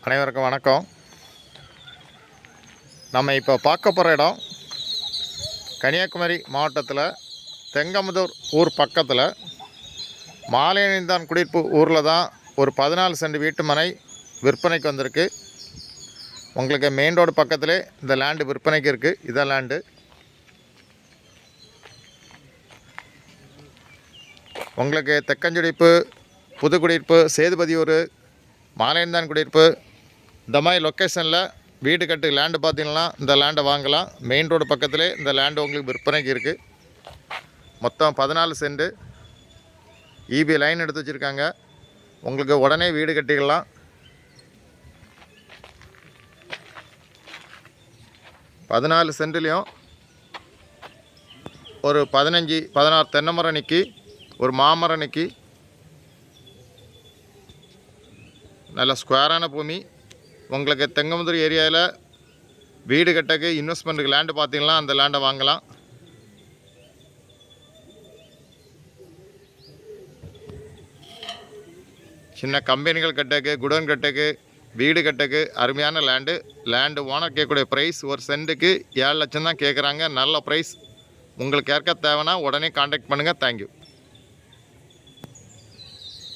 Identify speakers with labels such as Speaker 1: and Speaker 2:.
Speaker 1: அனைவருக்கும் வணக்கம். நம்ம இப்போ பார்க்க போகிற இடம் கன்னியாகுமரி மாவட்டத்தில் தெங்கமுதூர் ஊர் பக்கத்தில் மாலையணிந்தான் குடியிருப்பு ஊரில் தான் ஒரு 14 சென்ட் வீட்டு மனை விற்பனைக்கு வந்திருக்கு. உங்களுக்கு மெயின் ரோடு பக்கத்திலே இந்த லேண்டு விற்பனைக்கு இருக்குது. இதான் லேண்டு. உங்களுக்கு தெக்கஞ்சுடிப்பு, புதுக்குடியிருப்பு, சேதுபதியூர், மாலையணிந்தான் குடியிருப்பு இந்த மாதிரி லொக்கேஷனில் வீடு கட்டு லேண்டு பார்த்தீங்கன்னா இந்த லேண்டை வாங்கலாம். மெயின் ரோடு பக்கத்திலே இந்த லேண்டு உங்களுக்கு விற்பனைக்கு இருக்குது. மொத்தம் 14 சென்ட் இபி லைன் எடுத்து வச்சுருக்காங்க. உங்களுக்கு உடனே வீடு கட்டிக்கலாம். பதினாலு சென்ட்லேயும் ஒரு 15-16 தென்னை மரம் நிற்கி, ஒரு மாமரம் நிற்கி, நல்ல ஸ்கொயரான பூமி. உங்களுக்கு தெங்கமுதூர் ஏரியாவில் வீடு கட்டக்கு இன்வெஸ்ட்மெண்ட்டுக்கு லேண்டு பார்த்தீங்கன்னா அந்த லேண்டை வாங்கலாம். சின்ன கம்பெனிகள் கட்டக்கு, குடோன் கட்டக்கு, வீடு கட்டக்கு அருமையான லேண்டு ஓனர் கேட்கக்கூடிய ப்ரைஸ் ஒரு சென்ட்டுக்கு 7 லட்சம் தான் கேட்குறாங்க. நல்ல ப்ரைஸ். உங்களுக்கு யாருக்கா தேவைன்னா உடனே கான்டாக்ட் பண்ணுங்கள். தேங்க்யூ.